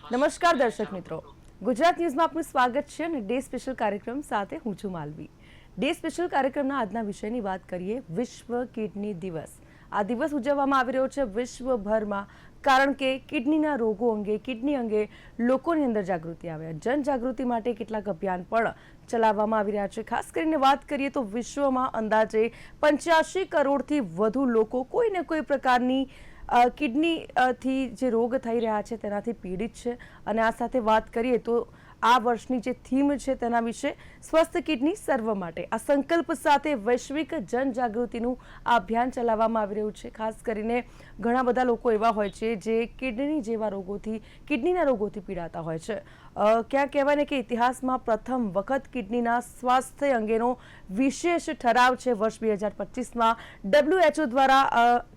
નમસ્કાર દર્શક મિત્રો, ગુજરાત ન્યૂઝમાં આપનું સ્વાગત છે અને ડે સ્પેશિયલ કાર્યક્રમ સાથે હું છું માલવી. ડે સ્પેશિયલ કાર્યક્રમના આજના વિષયની વાત કરીએ વિશ્વ કિડની દિવસ. આ દિવસ ઉજવવામાં આવી રહ્યો છે વિશ્વભરમાં, કારણ કે કિડનીના રોગો અંગે, કિડની અંગે લોકોની અંદર જાગૃતિ આવે. જનજાગૃતિ માટે કેટલાક અભિયાન પણ ચલાવવામાં આવી રહ્યા છે. ખાસ કરીને વાત કરીએ તો વિશ્વમાં અંદાજે 85 કરોડથી વધુ લોકો કોઈને કોઈ પ્રકારની કિડનીથી જે રોગ થઈ રહ્યા છે તેનાથી પીડિત છે. અને આ સાથે વાત કરીએ તો આ વર્ષની જે થીમ છે તેના વિશે સ્વસ્થ કિડની સર્વ માટે, આ સંકલ્પ સાથે વૈશ્વિક જનજાગૃતિનું આ અભિયાન ચલાવવામાં આવી રહ્યું છે. ખાસ કરીને ઘણા બધા લોકો એવા હોય છે જે કિડની જેવા રોગોથી, કિડનીના રોગોથી પીડાતા હોય છે. ક્યાં કહેવાય ને કે ઇતિહાસમાં પ્રથમ વખત કિડનીના સ્વાસ્થ્ય અંગેનો વિશેષ ઠરાવ છે વર્ષ 2025માં WHO દ્વારા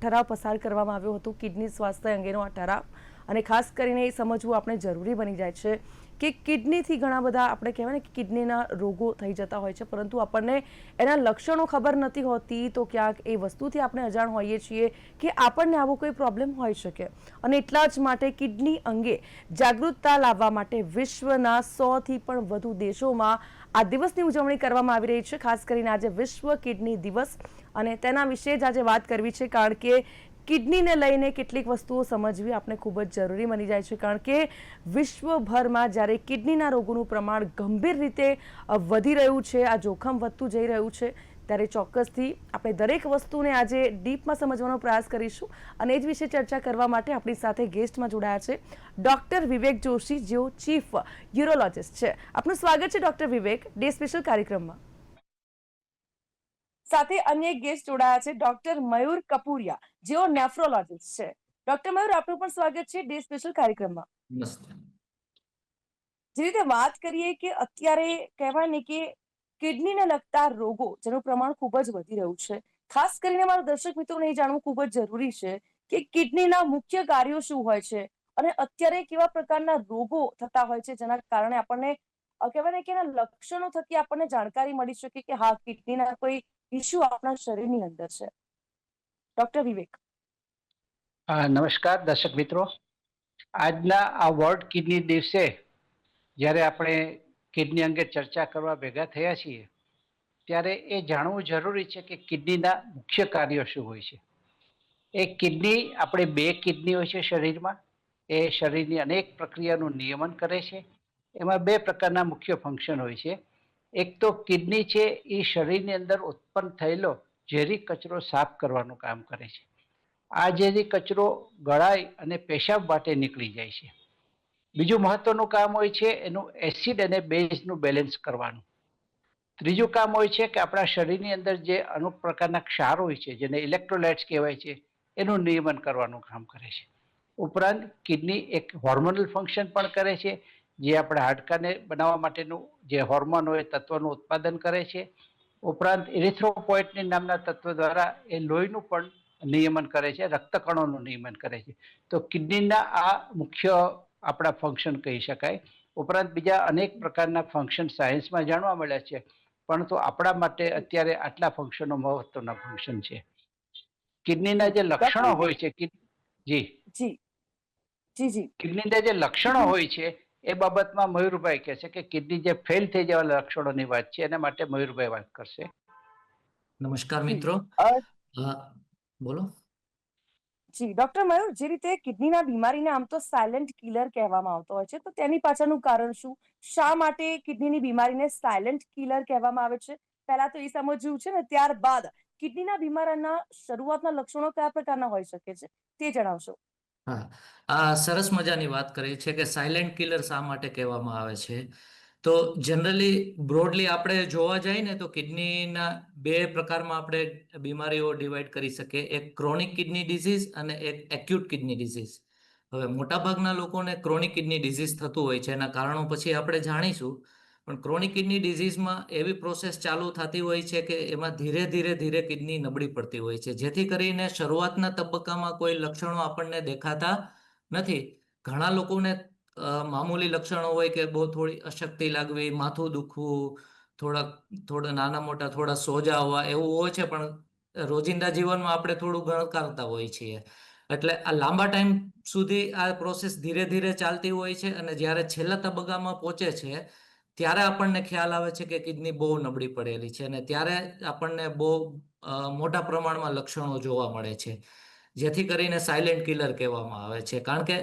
ઠરાવ પસાર કરવામાં આવ્યો હતો, કિડની સ્વાસ્થ્ય અંગેનો આ ઠરાવ. અને ખાસ કરીને એ સમજવું આપણે જરૂરી બની જાય છે કે કિડનીથી ઘણા બધા આપણે કહેવાય ને કે કિડનીના રોગો થઈ જતા હોય છે, પરંતુ આપણને એના લક્ષણો ખબર નથી હોતી. તો ક્યાંક એ વસ્તુથી આપણે અજાણ હોઈએ છીએ કે આપણને આવો કોઈ પ્રોબ્લેમ હોઈ શકે. અને એટલા જ માટે કિડની અંગે જાગૃતતા લાવવા માટે વિશ્વના 100થી પણ વધુ દેશોમાં આ દિવસની ઉજવણી કરવામાં આવી રહી છે. ખાસ કરીને આજે વિશ્વ કિડની દિવસ અને તેના વિશે જ આજે વાત કરવી છે, કારણ કે કિડનીને લઈને કેટલીક વસ્તુઓ સમજવી આપણે ખૂબ જ જરૂરી બની જાય છે. કારણ કે વિશ્વભરમાં જ્યારે કિડનીના રોગોનું પ્રમાણ ગંભીર રીતે વધી રહ્યું છે, આ જોખમ વધતું જઈ રહ્યું છે, ત્યારે ચોક્કસથી આપણે દરેક વસ્તુને આજે ડીપમાં સમજવાનો પ્રયાસ કરીશું. અને એ જ વિશે ચર્ચા કરવા માટે આપણી સાથે ગેસ્ટમાં જોડાયા છે ડૉક્ટર વિવેક જોશી, જેઓ ચીફ યુરોલોજિસ્ટ છે. આપનું સ્વાગત છે ડૉક્ટર વિવેક, ડે સ્પેશિયલ કાર્યક્રમમાં. સાથે અન્ય ગેસ્ટ જોડાયા છે ડોક્ટર મયુર કપુરિયા, જેઓ નેફ્રોલોજિસ્ટ છે. ડોક્ટર મયુર, આપનું પણ સ્વાગત છે ડે સ્પેશિયલ કાર્યક્રમમાં. જે રીતે વાત કરીએ કે અત્યારે કહેવાય ને કે કિડનીને લગતા રોગો જેનું પ્રમાણ ખૂબ જ વધી રહ્યું છે. ખાસ કરીને મારા દર્શક મિત્રોને એ જાણવું ખૂબ જ જરૂરી છે કે કિડનીના મુખ્ય કાર્યો શું હોય છે અને અત્યારે કેવા પ્રકારના રોગો થતા હોય છે, જેના કારણે આપણને કહેવાય ને કે એના લક્ષણો થકી આપણને જાણકારી મળી શકે કે હા, કિડનીના કોઈ ઇસ્યુ આપણા શરીરની અંદર છે. ડોક્ટર વિવેક. નમસ્કાર દર્શક મિત્રો. આજના આ વર્લ્ડ કિડની દિવસે જ્યારે આપણે કિડની અંગે ચર્ચા કરવા ભેગા થયા છીએ, ત્યારે એ જાણવું જરૂરી છે કે કિડનીના મુખ્ય કાર્યો શું હોય છે. એ કિડની, આપણે 2 કિડની હોય છે શરીરમાં. એ શરીરની અનેક પ્રક્રિયાનું નિયમન કરે છે. એમાં 2 પ્રકારના મુખ્ય ફંક્શન હોય છે. એક તો કિડની છે એ શરીરની અંદર ઉત્પન્ન થયેલો ઝેરી કચરો સાફ કરવાનું કામ કરે છે. આ ઝેરી કચરો ગળાઈ અને પેશાબ માટે નીકળી જાય છે. બીજું મહત્વનું કામ હોય છે એનું એસિડ અને બેઝનું બેલેન્સ કરવાનું. ત્રીજું કામ હોય છે કે આપણા શરીરની અંદર જે અમુક પ્રકારના ક્ષાર હોય છે, જેને ઇલેક્ટ્રોલાઇટ્સ કહેવાય છે, એનું નિયમન કરવાનું કામ કરે છે. ઉપરાંત કિડની એક હોર્મોનલ ફંક્શન પણ કરે છે, જે આપણા હાડકાને બનાવવા માટેનું જે હોર્મોન હોય તત્વનું ઉત્પાદન કરે છે. ઉપરાંત ઇરિથ્રોપોઇટિન નામના તત્વ દ્વારા એ લોહીનું પણ નિયમન કરે છે, રક્તકણોનું નિયમન કરે છે. તો કિડનીના આ મુખ્ય આપણા ફંક્શન કહી શકાય. ઉપરાંત બીજા અનેક પ્રકારના ફંક્શન સાયન્સમાં જાણવા મળ્યા છે, પરંતુ આપણા માટે અત્યારે આટલા ફંક્શનો મહત્વના ફંક્શન છે. કિડનીના જે લક્ષણો હોય છે, જી જી જી જી કિડનીના જે લક્ષણો હોય છે એ બાબતમાં મયુરભાઈ કહે છે કે કિડની જે ફેલ થઈ જવા લક્ષણોની વાત છે, એના માટે મયુરભાઈ વાત કરશે. નમસ્કાર મિત્રો. બોલો. જી ડોક્ટર મયુર, જે રીતે કિડનીના બીમારીને આમ તો સાયલેન્ટ કિલર કહેવામાં આવતો હોય છે, તો તેની પાછળનું કારણ શું? શા માટે કિડનીની બીમારીને સાયલેન્ટ કિલર કહેવામાં આવે છે? પહેલા તો એ સમજવું છે ને, ત્યારબાદ કિડનીના બીમારીના શરૂઆતના લક્ષણો કયા પ્રકારના હોઈ શકે છે તે જણાવશો. હા, આ સરસ મજાની વાત કરી છે કે સાયલેન્ટ કિલર શા માટે કહેવામાં આવે છે. તો જનરલી બ્રોડલી આપણે જોવા જઈએ ને તો કિડનીના 2 પ્રકારમાં આપણે બીમારીઓ ડિવાઈડ કરી શકીએ. એક ક્રોનિક કિડની ડિઝીઝ અને એક એક્યુટ કિડની ડિઝીઝ. હવે મોટાભાગના લોકોને ક્રોનિક કિડની ડિઝીઝ થતું હોય છે. એના કારણો પછી આપણે જાણીશું. પણ ક્રોનિક કિડની ડિઝીઝમાં એવી પ્રોસેસ ચાલુ થતી હોય છે કે એમાં ધીરે ધીરે કિડની નબળી પડતી હોય છે, જેથી કરીને શરૂઆતના તબક્કામાં કોઈ લક્ષણો આપણને દેખાતા નથી. ઘણા લોકોને મામૂલી લક્ષણો હોય કે બહુ થોડી અશક્તિ લાગવી, માથું દુખવું, થોડા નાના મોટા થોડા સોજા હોવા, એવું હોય છે. પણ રોજિંદા જીવનમાં આપણે થોડું ગણકારતા હોઈએ છીએ. એટલે આ લાંબા ટાઈમ સુધી આ પ્રોસેસ ધીરે ધીરે ચાલતી હોય છે અને જ્યારે છેલ્લા તબક્કામાં પહોંચે છે ત્યારે આપણને ખ્યાલ આવે છે કે કિડની બહુ નબળી પડેલી છે અને ત્યારે આપણને બહુ મોટા પ્રમાણમાં લક્ષણો જોવા મળે છે, જેથી કરીને સાયલેન્ટ કિલર કહેવામાં આવે છે. કારણ કે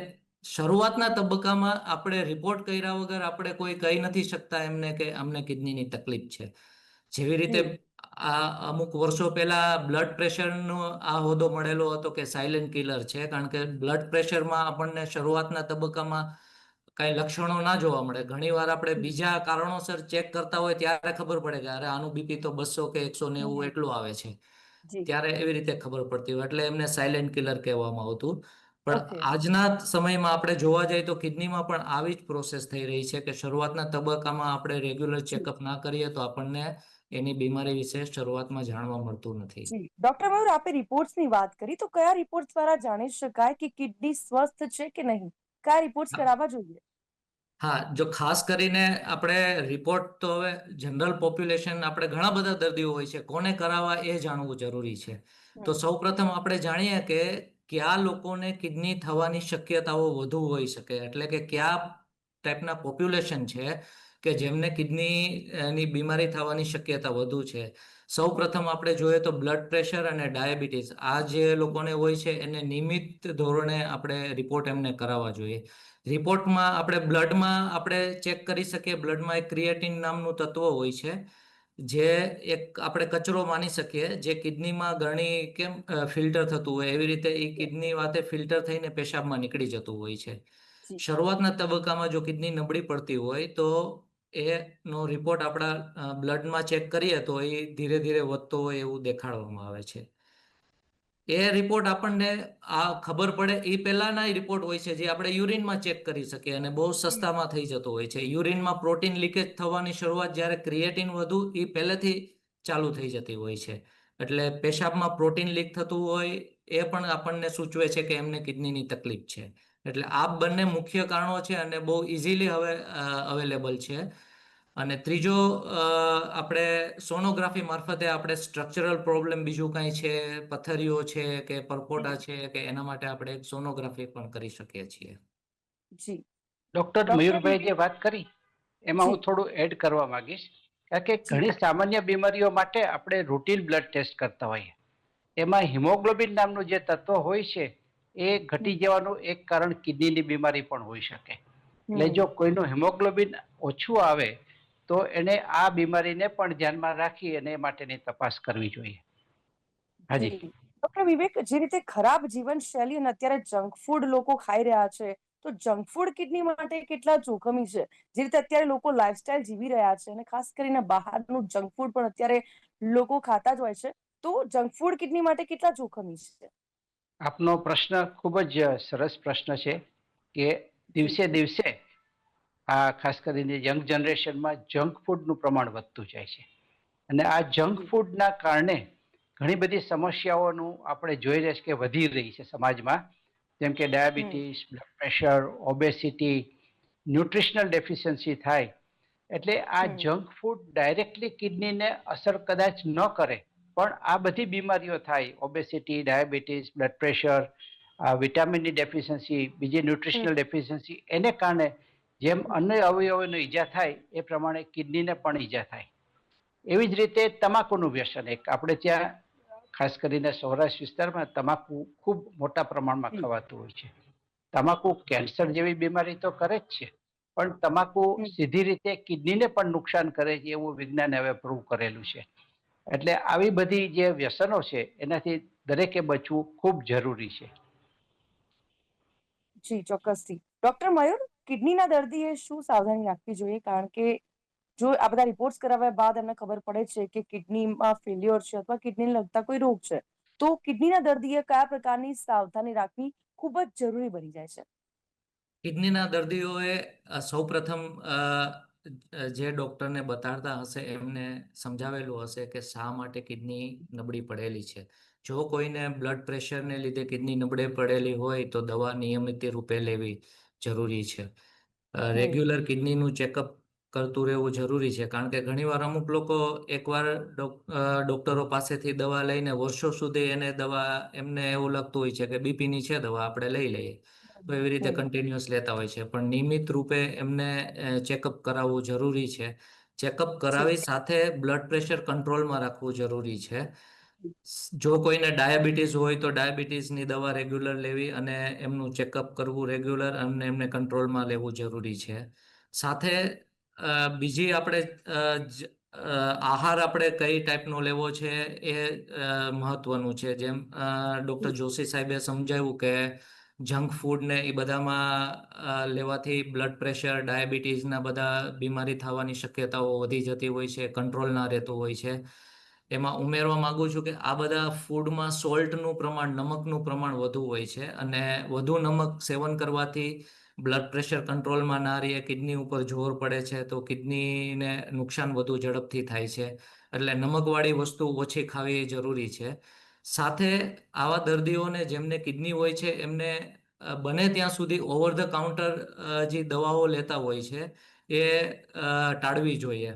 શરૂઆતના તબક્કામાં આપણે રિપોર્ટ કર્યા વગર આપણે કોઈ કહી નથી શકતા એમને કે અમને કિડનીની તકલીફ છે. જેવી રીતે જી આ અમુક વર્ષો પહેલા બ્લડ પ્રેશરનો આ હોદ્દો મળેલો હતો કે સાયલેન્ટ કિલર છે, કારણ કે બ્લડ પ્રેશરમાં આપણને શરૂઆતના તબક્કામાં કઈ લક્ષણો ના જોવા મળે. ઘણીવાર આપણે બીજા કારણોસર ચેક કરતા હોય ત્યારે ખબર પડે કે અરે આનું બીપી તો 200 કે 190 એટલું આવે છે. જી ત્યારે એવી રીતે ખબર પડતી હોય એટલે એમને સાયલેન્ટ કિલર કહેવામાં આવતું. પણ ઓકે આજના સમયમાં આપણે જોવા જઈએ તો કિડનીમાં પણ આવી જ પ્રોસેસ થઈ રહી છે કે શરૂઆતના તબક્કામાં આપણે રેગ્યુલર જી ચેકઅપ ના કરીએ તો આપણને એની બીમારી વિશે શરૂઆતમાં જાણવા મળતું નથી. જી ડોક્ટર મયુર, આપે રિપોર્ટ્સની વાત કરી, તો કયા રિપોર્ટ દ્વારા જાણી શકાય કે કિડની સ્વસ્થ છે કે નહીં? કયા રિપોર્ટ્સ કરાવવા જોઈએ? હા, જો ખાસ કરીને આપણે રિપોર્ટ તો હવે જનરલ પોપ્યુલેશન આપણે ઘણા બધા દર્દીઓ હોય છે, કોને કરાવવા એ જાણવું જરૂરી છે. તો હમ, સૌપ્રથમ આપણે જાણીએ કે કયા લોકોને કિડની થવાની શક્યતાઓ વધુ હોઈ શકે, એટલે કે કયા ટાઈપના પોપ્યુલેશન છે કે જેમને કિડની ની બીમારી થવાની શક્યતા વધુ છે. સૌપ્રથમ આપણે જોઈએ તો બ્લડ પ્રેશર અને ડાયાબિટીસ આ જે લોકોને હોય છે એને નિયમિત ધોરણે આપણે રિપોર્ટ એમને કરાવવા જોઈએ. રિપોર્ટમાં આપણે બ્લડમાં આપણે ચેક કરી શકીએ, બ્લડમાં એક ક્રિએટિન નામનું તત્વ હોય છે જે એક આપણે કચરો માની શકીએ, જે કિડનીમાં ગરણી કેમ ફિલ્ટર થતું હોય એવી રીતે એ કિડની વાતે ફિલ્ટર થઈને પેશાબમાં નીકળી જતું હોય છે. જી શરૂઆતના તબક્કામાં જો કિડની નબળી પડતી હોય તો એનો રિપોર્ટ આપણા બ્લડમાં ચેક કરીએ તો એ ધીરે ધીરે વધતો હોય એવું દેખાડવામાં આવે છે. એ રિપોર્ટ આપણને આ ખબર પડે એ પહેલાના રિપોર્ટ હોય છે જે આપણે યુરિનમાં ચેક કરી શકીએ અને બહુ સસ્તામાં થઈ જતો હોય છે. યુરિનમાં પ્રોટીન લીકેજ થવાની શરૂઆત જ્યારે ક્રિએટિન વધુ એ પહેલેથી ચાલુ થઈ જતી હોય છે. એટલે પેશાબમાં પ્રોટીન લીક થતું હોય એ પણ આપણને સૂચવે છે કે એમને કિડનીની તકલીફ છે. એટલે આ બંને મુખ્ય કારણો છે અને બહુ ઇઝીલી હવે અવેલેબલ છે. અને ત્રીજો આપણે સોનોગ્રાફી મારફતે આપણે સ્ટ્રક્ચરલ પ્રોબ્લેમ બીજું કાંઈ છે, પથ્થરીઓ છે કે પરપોટા હમ, છે કે એના માટે આપણે સોનોગ્રાફી પણ કરી શકીએ છીએ. જી ડોક્ટર ડોક્ટર મયુરભાઈ જે વિવેક, વાત કરી એમાં જી હું થોડું એડ કરવા માંગીશ. કારણ કે જી ઘણી સામાન્ય બીમારીઓ માટે આપણે રૂટીન બ્લડ ટેસ્ટ કરતા હોઈએ. એમાં હિમોગ્લોબિન નામનું જે તત્વ હોય છે એ હમ, ઘટી જવાનું એક કારણ કિડનીની બીમારી પણ હોઈ શકે. એટલે જો હમ, કોઈનું હિમોગ્લોબિન ઓછું આવે તો એને આ બીમારીને પણ ધ્યાનમાં રાખી અને એ માટેની તપાસ કરવી જોઈએ. હાજી. જી ડોક્ટર વિવેક, જે રીતે ખરાબ જીવનશૈલી અને અત્યારે જંક ફૂડ લોકો ખાઈ રહ્યા છે, તો જંક ફૂડ કિડની માટે કેટલા જોખમી છે? જે રીતે અત્યારે લોકો લાઈફસ્ટાઈલ જીવી રહ્યા છે અને ખાસ કરીને બહારનું જંક ફૂડ પણ અત્યારે લોકો ખાતા જ હોય છે, તો જંક ફૂડ કિડની માટે કેટલા જોખમી છે? આપનો પ્રશ્ન ખૂબ જ સરસ પ્રશ્ન છે કે જી દિવસે દિવસે આ ખાસ કરીને યંગ જનરેશનમાં જંક ફૂડનું પ્રમાણ વધતું જાય છે. અને આ જંક જી ફૂડના કારણે ઘણી બધી સમસ્યાઓનું આપણે જોઈ રહ્યા છીએ કે વધી રહી છે સમાજમાં, જેમ કે હમ diabetes, blood pressure, obesity, nutritional deficiency થાય. એટલે આ હમ જંક ફૂડ ડાયરેક્ટલી કિડનીને અસર કદાચ ન કરે, પણ આ બધી બીમારીઓ થાય, ઓબેસિટી, ડાયાબિટીસ, બ્લડ પ્રેશર, વિટામિનની ડેફિશિયન્સી, બીજી હમ ન્યુટ્રિશનલ ડેફિશિયન્સી, એને કારણે જેમ અન્ય અવયવોને ઈજા થાય એ પ્રમાણે કિડનીને પણ ઈજા થાય. એવી જ રીતે તમાકુનું વ્યસન, એક આપણે ત્યાં ખાસ કરીને સૌરાષ્ટ્ર વિસ્તારમાં તમાકુ ખૂબ મોટા પ્રમાણમાં જી ખવાતું હોય છે. તમાકુ કેન્સર જેવી બીમારી તો કરે જ છે, પણ તમાકુ હમ સીધી રીતે કિડનીને પણ નુકસાન કરે છે એવું વિજ્ઞાને હવે પ્રૂવ કરેલું છે. એટલે આવી બધી જે વ્યસનો છે એનાથી દરેકે બચવું ખૂબ જરૂરી છે. જી ચોક્કસથી. ડોક્ટર મયુર, કિડનીના દર્દીએ શું સાવધાની રાખવી જોઈએ? કારણ કે જો આ બધા રિપોર્ટ્સ કરાવ્યા બાદ એમને ખબર પડે છે કે કિડનીમાં ફેલ્યોર છે અથવા કિડનીને લગતા કોઈ રોગ છે, તો કિડનીના દર્દીએ કયા પ્રકારની સાવધાની રાખવી ખૂબ જ જરૂરી બની જાય છે? કિડનીના દર્દીઓએ સૌપ્રથમ જે ડૉક્ટરને બતાડતા હશે એમને સમજાવેલું હશે કે શા માટે કિડની નબળી પડેલી છે. જો કોઈને બ્લડ પ્રેશરને લીધે કિડની નબળે પડેલી હોય તો દવા નિયમિત રૂપે લેવી જરૂરી છે. હમ રેગ્યુલર કિડનીનું ચેકઅપ કરતું રહેવું જરૂરી છે, કારણ કે ઘણીવાર અમુક લોકો એકવાર ડોક્ટરો પાસેથી દવા લઈને વર્ષો સુધી એને દવા એમને એવું લાગતું હોય છે કે બીપીની છે દવા આપણે લઈ લઈએ, તો એવી રીતે હમ. કન્ટિન્યુઅસ લેતા હોય છે. પણ નિયમિત રૂપે એમને ચેકઅપ કરાવવું જરૂરી છે. ચેકઅપ જી. કરાવી સાથે બ્લડ પ્રેશર કંટ્રોલમાં રાખવું જરૂરી છે. જો કોઈને ડાયાબિટીસ હોય તો ડાયાબિટીસની દવા રેગ્યુલર લેવી અને એમનું ચેકઅપ કરવું રેગ્યુલર અને એમને કંટ્રોલમાં લેવું જરૂરી છે. સાથે બીજી આપણે આહાર આપણે કઈ ટાઈપનો લેવો છે એ મહત્વનું છે. જેમ ડૉક્ટર જોશી સાહેબે સમજાવ્યું કે જંક ફૂડ ને એ બધામાં લેવાથી બ્લડ પ્રેશર ડાયાબિટીસના બધા બીમારી થવાની શક્યતાઓ વધી જતી હોય છે, કંટ્રોલ ના રહેતું હોય છે. એમાં ઉમેરવા માંગુ છું કે આ બધા ફૂડમાં સોલ્ટનું પ્રમાણ, નમકનું પ્રમાણ વધુ હોય છે, અને વધુ નમક સેવન કરવાથી બ્લડ પ્રેશર કંટ્રોલમાં ના રહે, કિડની ઉપર જોર પડે છે, તો કિડનીને નુકસાન વધુ ઝડપથી થાય છે. એટલે નમકવાળી વસ્તુ ઓછી ખાવી જરૂરી છે. સાથે આવા દર્દીઓને જેમને કિડની હોય છે એમને બને ત્યાં સુધી ઓવર ધ કાઉન્ટર જે દવાઓ લેતા હોય છે એ ટાળવી જોઈએ.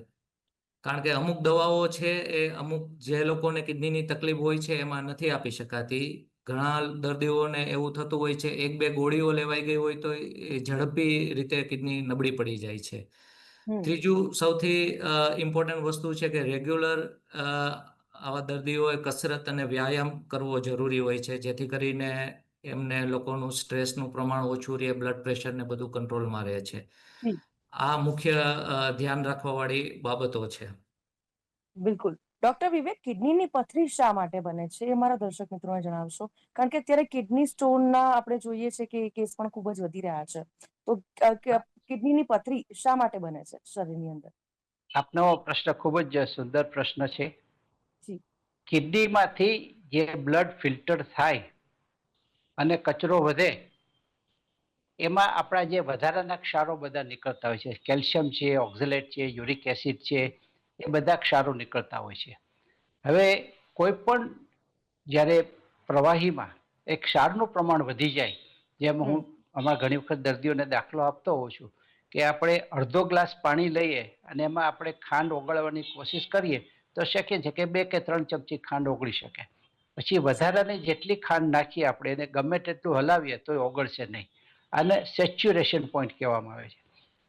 કારણ કે અમુક દવાઓ છે એ અમુક જે લોકોને કિડનીની તકલીફ હોય છે એમાં નથી આપી શકાતી. ઘણા દર્દીઓને એવું થતું હોય છે, એક બે ગોળીઓ લેવાઈ ગઈ હોય તો એ ઝડપી રીતે કિડની નબળી પડી જાય છે. હમ. ત્રીજું સૌથી ઇમ્પોર્ટન્ટ વસ્તુ છે કે રેગ્યુલર આવા દર્દીઓએ કસરત અને વ્યાયામ કરવો જરૂરી હોય છે, જેથી કરીને એમને લોકોનું સ્ટ્રેસનું પ્રમાણ ઓછું રહે, બ્લડ પ્રેશર ને બધું કંટ્રોલમાં રહે છે. જી. આ મુખ્ય ધ્યાન રાખવા વાળી બાબતો છે. બિલકુલ. ડોક્ટર વિવેક, કિડનીની પથરી શા માટે બને છે એ મારા દર્શક મિત્રોને જણાવશો? કારણ કે અત્યારે કિડની સ્ટોનના આપણે જોઈએ છે કે કેસ પણ ખૂબ જ વધી રહ્યા છે. તો કિડનીની પથરી શા માટે બને છે શરીરની અંદર? આપનો પ્રશ્ન ખૂબ જ સુંદર પ્રશ્ન છે. જી. કિડનીમાંથી જે બ્લડ ફિલ્ટર થાય અને કચરો વધે, એમાં આપણા જે વધારાના ક્ષારો બધા નીકળતા હોય છે, કેલ્શિયમ છે, ઓક્ઝલેટ છે, યુરિક એસિડ છે, એ બધા ક્ષારો નીકળતા હોય છે. હવે કોઈ પણ જ્યારે પ્રવાહીમાં એક ક્ષારનું પ્રમાણ વધી જાય, જેમ હું હમ. આમાં ઘણી વખત દર્દીઓને દાખલો આપતો હોઉં છું કે આપણે અડધો ગ્લાસ પાણી લઈએ અને એમાં આપણે ખાંડ ઓગળવાની કોશિશ કરીએ તો શક્ય છે કે 2 કે 3 ચમચી ખાંડ ઓગળી શકે. પછી વધારાની જેટલી ખાંડ નાખીએ આપણે એને ગમે તેટલું હલાવીએ તો ઓગળશે નહીં. આને સેચ્યુરેશન પોઈન્ટ કહેવામાં આવે છે.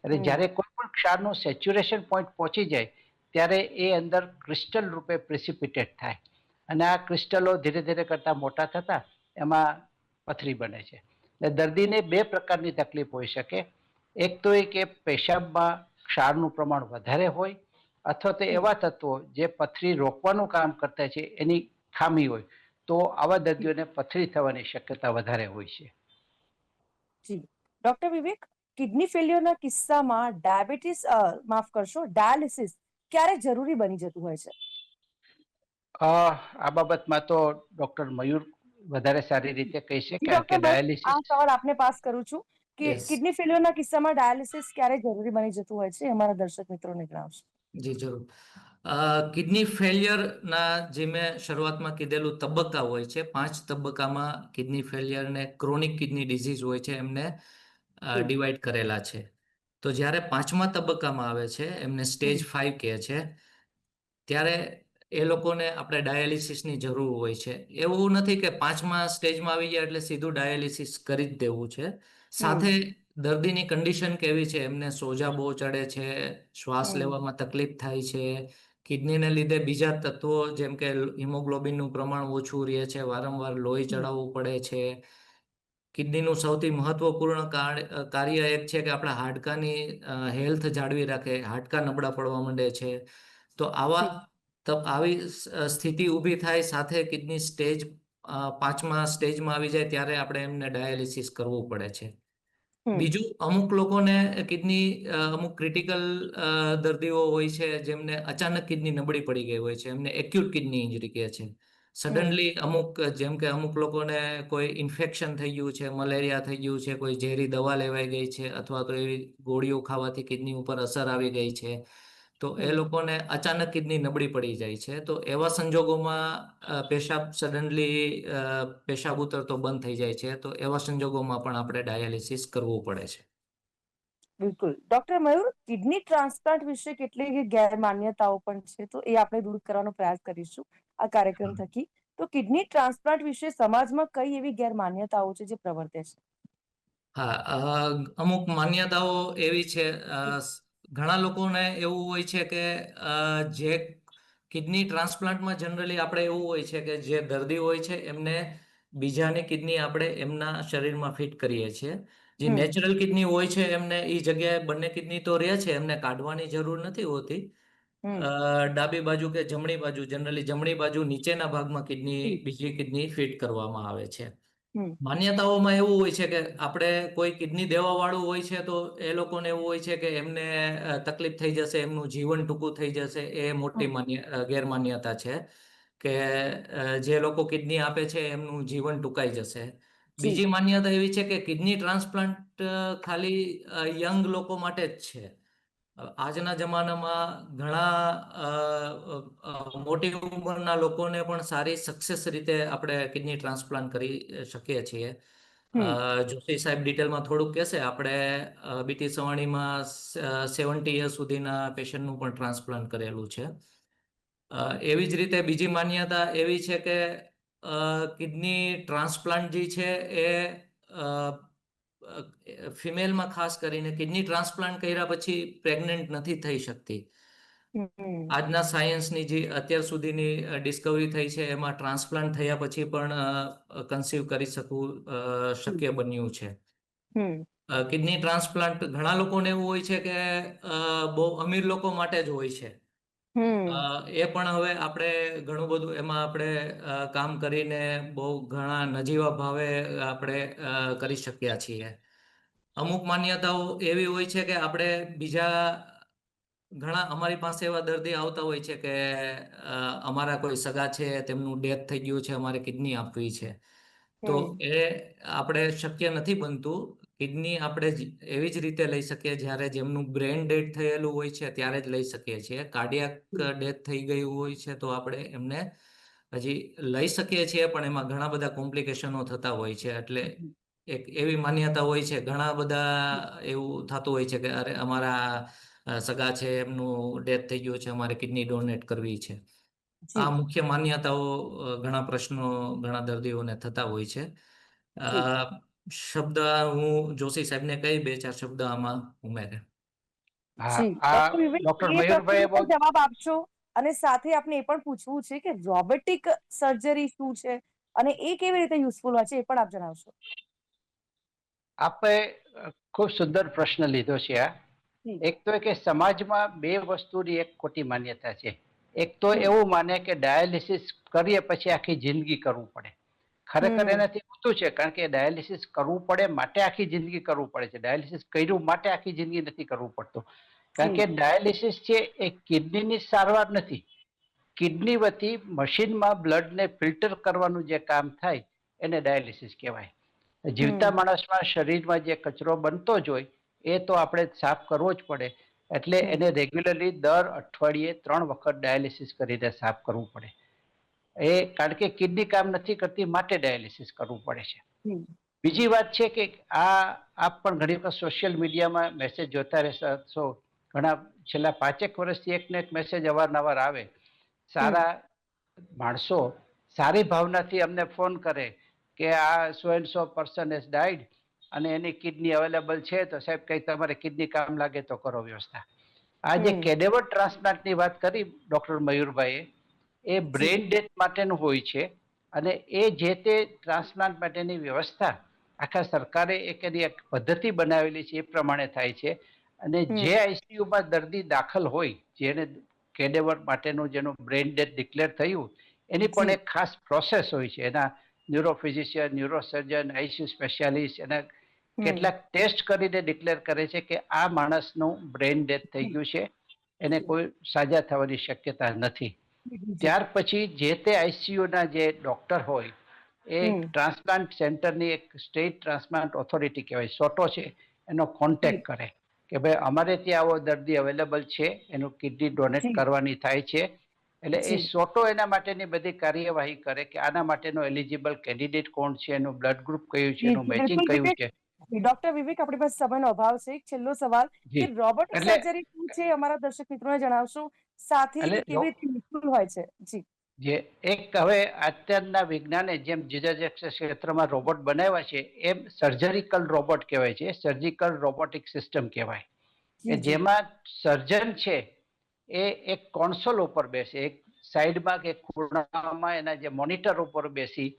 એટલે હમ. જ્યારે કોઈ પણ ક્ષારનો સેચ્યુરેશન પોઈન્ટ પહોંચી જાય ત્યારે એ અંદર ક્રિસ્ટલ રૂપે પ્રેસિપિટેટ થાય, અને આ ક્રિસ્ટલો ધીરે ધીરે કરતા મોટા થતા એમાં પથરી બને છે. એટલે દર્દીને 2 પ્રકારની તકલીફ હોઈ શકે. એક તો એ કે પેશાબમાં ક્ષારનું પ્રમાણ વધારે હોય, અથવા તો એવા તત્વો જે પથરી રોકવાનું કામ કરતા છે એની ખામી હોય, તો આવા દર્દીઓને પથરી થવાની શક્યતા વધારે હોય છે. જી. ડોક્ટર વિવેક, કિડની ફેલ્યોરના કિસ્સામાં માફ કરશો, ડાયાલિસિસ ક્યારે જરૂરી બની જતું હોય છે? આ બાબતમાં તો ડોક્ટર મયુર વધારે સારી રીતે કહી શકે, જી કારણ કે ડોક્ટર, બસ આ ડાયાલિસિસ. સવાલ આપને પાસ કરું છું કે યસ. કિડની ફેલ્યોરના કિસ્સામાં ડાયાલિસિસ ક્યારે જરૂરી બની જતું હોય છે, અમારા દર્શક મિત્રોને જણાવશો? જી જરૂર. કિડની ફેલિયરના જે મેં શરૂઆતમાં કીધેલું તબક્કા હોય છે, 5 તબક્કામાં કિડની ફેલિયર ને ક્રોનિક કિડની ડિઝીઝ હોય છે, એમને જી. ડિવાઈડ કરેલા છે. તો જ્યારે 5મા તબક્કામાં આવે છે, એમને સ્ટેજ હમ. 5 કહે છે, ત્યારે એ લોકોને આપણે ડાયાલિસિસની જરૂર હોય છે. એવું નથી કે 5મા સ્ટેજમાં આવી ગયા એટલે સીધું ડાયાલિસિસ કરી જ દેવું છે. હમ. સાથે દર્દીની કન્ડિશન કેવી છે, એમને સોજા બહુ ચડે છે, શ્વાસ હમ. લેવામાં તકલીફ થાય છે, કિડનીને લીધે બીજા તત્વો જેમ કે હિમોગ્લોબિનનું પ્રમાણ ઓછું રહે છે, વારંવાર લોહી હમ. ચડાવવું પડે છે. કિડનીનું સૌથી મહત્વપૂર્ણ કાર્ય એક છે કે આપણા હાડકાની હેલ્થ જાળવી રાખે, હાડકા નબળા પડવા માંડે છે. તો જી. આવી સ્થિતિ ઊભી થાય, સાથે કિડની સ્ટેજ 5મા સ્ટેજમાં આવી જાય ત્યારે આપણે એમને ડાયાલિસિસ કરવું પડે છે. હમ. બીજું, અમુક લોકોને કિડની અમુક ક્રિટિકલ દર્દીઓ હોય છે જેમને અચાનક કિડની નબળી પડી ગઈ હોય છે, એમને એક્યુટ કિડની ઇન્જરી કહે છે. હમ. સડનલી જેમ કે અમુક લોકોને કોઈ ઇન્ફેક્શન થઈ ગયું છે, મલેરિયા થઈ ગયું છે, કોઈ ઝેરી દવા લેવાઈ ગઈ છે, અથવા તો એવી ગોળીઓ ખાવાથી કિડની ઉપર અસર આવી ગઈ છે, તો એ હમ. લોકોને અચાનક કિડની નબળી પડી જાય છે. તો એવા સંજોગોમાં પેશાબ ઉતરતો બંધ થઈ જાય છે, તો એવા સંજોગોમાં પણ આપણે ડાયાલિસિસ કરવું પડે છે. બિલકુલ. ડોક્ટર મયુર, કિડની ટ્રાન્સપ્લાન્ટ વિશે કેટલીક ગેરમાન્યતાઓ પણ છે, તો એ આપણે દૂર કરવાનો પ્રયાસ કરીશું આ કાર્યક્રમ થકી. તો કિડની ટ્રાન્સપ્લાન્ટ વિશે સમાજમાં કઈ એવી ગેરમાન્યતાઓ છે જે પ્રવર્તે છે? હા, અમુક માન્યતાઓ એવી છે. ઘણા લોકોને એવું હોય છે કે જે કિડની ટ્રાન્સપ્લાન્ટમાં જનરલી આપણે એવું હોય છે કે જે દર્દી હોય છે એમને બીજાની કિડની આપણે એમના શરીરમાં ફિટ કરીએ છીએ. જે હમ નેચરલ કિડની હોય છે એમને એ જગ્યાએ બંને કિડની તો રહે છે, એમને કાઢવાની જરૂર નથી હોતી. હમ ડાબી બાજુ કે જમણી બાજુ, જનરલી જમણી બાજુ નીચેના ભાગમાં હમ બીજી કિડની ફિટ કરવામાં આવે છે. હમ માન્યતાઓમાં એવું હોય છે કે આપણે કોઈ કિડની દેવા વાળું હોય છે તો એ લોકોને એવું હોય છે કે એમને તકલીફ થઈ જશે, એમનું જીવન ટૂંકું થઈ જશે. એ મોટી ગેરમાન્યતા છે કે જે લોકો કિડની આપે છે એમનું જીવન ટૂંકાઈ જશે. જી બીજી માન્યતા એવી છે કે કિડની ટ્રાન્સપ્લાન્ટ ખાલી યંગ લોકો માટે જ છે. આજના જમાનામાં ઘણા મોટી ઉંમરના લોકોને પણ સારી સક્સેસ રીતે આપણે કિડની ટ્રાન્સપ્લાન્ટ કરી શકીએ છીએ. હમ જોશી સાહેબ ડિટેલમાં થોડુંક કહેશે. આપણે બીટી સવાણીમાં 70 યર્સ સુધીના પેશન્ટનું પણ ટ્રાન્સપ્લાન્ટ કરેલું છે. એવી જ રીતે બીજી માન્યતા એવી છે કે કિડની ટ્રાન્સપ્લાન્ટ જે છે એ ફિમેલમાં ખાસ કરીને કિડની ટ્રાન્સપ્લાન્ટ કર્યા પછી પ્રેગ્નન્ટ નથી થઈ શકતી. હમ આજના સાયન્સની જે અત્યાર સુધીની ડિસ્કવરી થઈ છે એમાં ટ્રાન્સપ્લાન્ટ થયા પછી પણ કન્સીવ કરી શકવું શક્ય બન્યું છે. હમ કિડની ટ્રાન્સપ્લાન્ટ ઘણા લોકોને એવું હોય છે કે બહુ અમીર લોકો માટે જ હોય છે. હમ એ પણ હવે આપણે ઘણું બધું એમાં આપણે કામ કરીને બહુ ઘણા નજીવા ભાવે આપણે કરી શક્યા છીએ. અમુક માન્યતાઓ એવી હોય છે કે આપણે બીજા ઘણા અમારી પાસે એવા દર્દી આવતા હોય છે કે અમારા કોઈ સગા છે, તેમનું ડેથ થઈ ગયું છે, અમારે કિડની આપવી છે. તો હમ એ આપણે શક્ય નથી બનતું. કિડની આપણે એવી જ રીતે લઈ શકીએ જ્યારે જેમનું બ્રેન ડેડ થયેલું હોય છે ત્યારે જ લઈ શકીએ છીએ. કાર્ડિયાક ડેથ થઈ ગયું હોય છે તો આપણે એમને હજી લઈ શકીએ છીએ, પણ એમાં ઘણા બધા કોમ્પ્લિકેશનો થતા હોય છે. એટલે એક એવી માન્યતા હોય છે, ઘણા બધા એવું થતું હોય છે કે અરે અમારા સગા છે, એમનું ડેથ થઈ ગયું છે, અમારે કિડની ડોનેટ કરવી છે. આ જી મુખ્ય માન્યતાઓ ઘણા પ્રશ્નો ઘણા દર્દીઓને થતા હોય છે. જી શબ્દ હું જોશી સાહેબને કહી 2-4 શબ્દ આમાં ઉમેરે. હા, જી આ ડોક્ટર વિવેક, ડોક્ટર એ પ્રશ્નનો મયુરભાઈએ બહુ પણ જવાબ આપશો અને સાથે આપણે એ પણ પૂછવું છે કે રોબોટિક સર્જરી શું છે અને એ કેવી રીતે યુઝફુલ હોય છે એ પણ આપ જણાવશો. આપે ખૂબ સુંદર પ્રશ્ન લીધો છે આ. જી એક તો કે સમાજમાં બે વસ્તુની એક ખોટી માન્યતા છે. એક તો હમ એવું માને કે ડાયાલિસિસ કરીએ પછી આખી જિંદગી કરવું પડે. ખરેખર હમ એનાથી ઊંધું છે, કારણ કે ડાયાલિસિસ કરવું પડે માટે આખી જિંદગી કરવું પડે છે. ડાયાલિસિસ કર્યું માટે આખી જિંદગી નથી કરવું પડતું. કારણ જી કે ડાયાલિસિસ છે એ કિડનીની સારવાર નથી. કિડની વતી મશીનમાં બ્લડને ફિલ્ટર કરવાનું જે કામ થાય એને ડાયાલિસિસ કહેવાય. જીવતા હમ માણસમાં શરીરમાં જે કચરો બનતો જ હોય એ તો આપણે સાફ કરવો જ પડે. એટલે હમ એને રેગ્યુલરલી દર અઠવાડિયે 3 વખત ડાયાલિસિસ કરીને સાફ કરવું પડે. એ કારણ કે કિડની કામ નથી કરતી માટે ડાયાલિસિસ કરવું પડે છે. હમ બીજી વાત છે કે આપ પણ ઘણી વખત સોશિયલ મીડિયામાં મેસેજ જોતા રહેશો. ઘણા છેલ્લા 5 વર્ષથી એકને એક મેસેજ અવારનવાર આવે. હમ સારા માણસો સારી ભાવનાથી અમને ફોન કરે કે આ સો and so person has died અને એની કિડની અવેલેબલ છે, તો સાહેબ કંઈ તમારે કિડની કામ લાગે તો કરો વ્યવસ્થા. આ જે હમ કેડેવર ટ્રાન્સપ્લાન્ટની વાત કરી ડોક્ટર મયુરભાઈએ, એ જી બ્રેઇન ડેથ માટેનું હોય છે. અને એ જે તે ટ્રાન્સપ્લાન્ટ માટેની વ્યવસ્થા આખા સરકારે એની એક પદ્ધતિ બનાવેલી છે, એ પ્રમાણે થાય છે. અને હમ જે આઈસીયુમાં દર્દી દાખલ હોય, જેને કેડેવર માટેનું જેનું બ્રેઇન ડેથ ડિક્લેર થયું, એની પણ જી એક ખાસ પ્રોસેસ હોય છે. એના ન્યુરોફિઝિશિયન, ન્યુરોસર્જન, આઈસીયુ સ્પેશિયાલિસ્ટ એના હમ કેટલાક ટેસ્ટ કરીને ડિક્લેર કરે છે કે આ માણસનું બ્રેઇન ડેથ થઈ ગયું છે, એને કોઈ સાજા થવાની શક્યતા નથી. જી ત્યાર પછી જે તે આઈસીયુના જે ડોક્ટર હોય એ હમ ટ્રાન્સપ્લાન્ટ સેન્ટરની એક સ્ટેટ ટ્રાન્સપ્લાન્ટ ઓથોરિટી કહેવાય, સોટો છે, એનો કોન્ટેક્ટ કરે કે ભાઈ અમારે ત્યાં આવો દર્દી અવેલેબલ છે, એનું કિડની ડોનેટ જી કરવાની થાય છે. એટલે એ જી સોટો એના માટેની બધી કાર્યવાહી કરે કે આના માટેનો એલિજિબલ કેન્ડિડેટ કોણ છે, એનું બ્લડ ગ્રુપ કયું છે, જી એનું મેચિંગ બિલકુલ કયું વિવેક, છે. ડોક્ટર વિવેક, આપણી પાસે સમયનો અભાવ છે. એક છેલ્લો સવાલ કે જી રોબોટિક એટલે સર્જરી શું છે, અમારા દર્શક મિત્રોને જણાવશો, સાથે એટલે તે કેવી રીતે નિષ્ફળ હોય છે? જી. જે એક હવે અત્યારના વિજ્ઞાને જેમ જુદા જુદા ક્ષેત્રમાં રોબોટ બનાવ્યા છે એમ સર્જરિકલ રોબોટ કહેવાય છે, સર્જિકલ રોબોટિક સિસ્ટમ કહેવાય, કે જી જી. જેમાં સર્જન છે એ એક કોન્સોલ ઉપર બેસે, એક સાઈડમાં કે ખૂણામાં એના જે મોનિટર ઉપર બેસી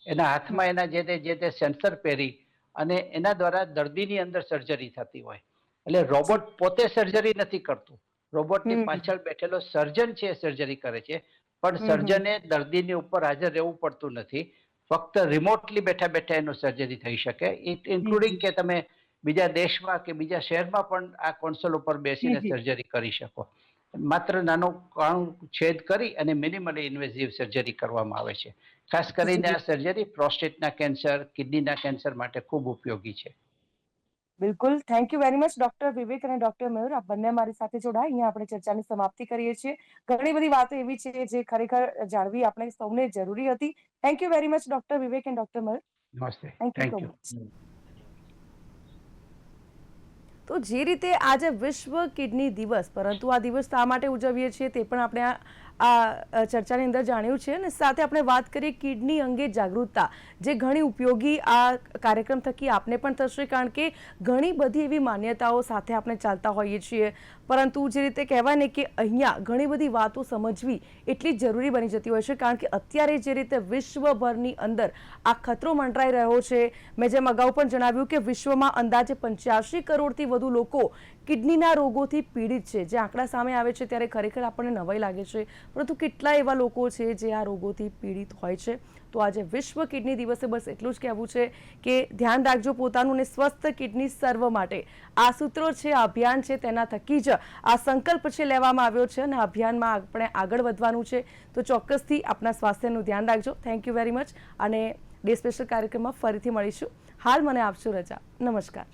એના હાથમાં એના જે તે સેન્સર પહેરી અને એના દ્વારા દર્દીની અંદર સર્જરી થતી હોય. એટલે રોબોટ પોતે સર્જરી નથી કરતું, રોબોટની પાછળ બેઠેલો સર્જન છે એ સર્જરી કરે છે, પણ સર્જને દર્દીની ઉપર હાજર રહેવું પડતું નથી, ફક્ત રિમોટલી બેઠા બેઠા એનું સર્જરી થઈ શકે, ઇન્ક્લુડિંગ કે તમે બીજા દેશમાં કે બીજા શહેરમાં પણ આ કોન્સોલ ઉપર બેસીને સર્જરી કરી શકો. માત્ર નાનું કાણું છેદ કરી અને મિનિમલી ઇન્વેઝિવ સર્જરી કરવામાં આવે છે. ખાસ કરીને આ સર્જરી પ્રોસ્ટેટના કેન્સર, કિડનીના કેન્સર માટે ખૂબ ઉપયોગી છે. બિલકુલ, thank you very much doctor Vivek અને ડોક્ટર મયુર. આપ બંને મારી સાથે જોડાયા. અહીંયા આપણે ચર્ચાની સમાપ્તિ કરીએ છીએ. ઘણી બધી વાતો એવી છે જે ખરેખર જાણવી આપણે સૌને જરૂરી હતી. Thank you very much doctor Vivek and doctor Mayur. નમસ્તે, thank you thank so you. Much. તો જે રીતે આજે વિશ્વ કિડની દિવસ, પરંતુ આ દિવસ શા માટે ઉજવીએ છીએ તે પણ આપણે આ ચર્ચાની અંદર જાણ્યું છે, અને સાથે આપણે વાત કરીએ કિડની અંગે જાગૃતતા, જે ઘણી ઉપયોગી આ કાર્યક્રમ થકી આપને પણ થશે, કારણ કે ઘણી બધી એવી માન્યતાઓ સાથે આપણે ચાલતા હોઈએ છીએ, પરંતુ જે રીતે કહેવાય ને કે અહીંયા ઘણી બધી વાતો સમજવી એટલી જરૂરી બની જતી હોય છે, કારણ કે અત્યારે જે રીતે વિશ્વભરની અંદર આ ખતરો મંડરાઈ રહ્યો છે, મેં જેમ અગાઉ પણ જણાવ્યું કે વિશ્વમાં અંદાજે 85 કરોડથી વધુ લોકો કિડનીના રોગોથી પીડિત છે. જે આંકડા સામે આવે છે ત્યારે ખરેખર આપણને નવાઈ લાગે છે, પરંતુ કેટલા એવા લોકો છે જે આ રોગોથી પીડિત હોય છે. તો આજે વિશ્વ કિડની દિવસે બસ એટલું જ કહેવું છે કે ધ્યાન રાખજો પોતાનું, ને સ્વસ્થ કિડની સર્વ માટે આ સૂત્રો છે, આ અભિયાન છે, તેના થકી જ આ સંકલ્પ છે લેવામાં આવ્યો છે, અને અભિયાનમાં આપણે આગળ વધવાનું છે. તો ચોક્કસથી આપણા સ્વાસ્થ્યનું ધ્યાન રાખજો. થેન્ક યુ વેરી મચ, અને ડે સ્પેશિયલ કાર્યક્રમમાં ફરીથી મળીશું. હાલ મને આપશો રજા. નમસ્કાર.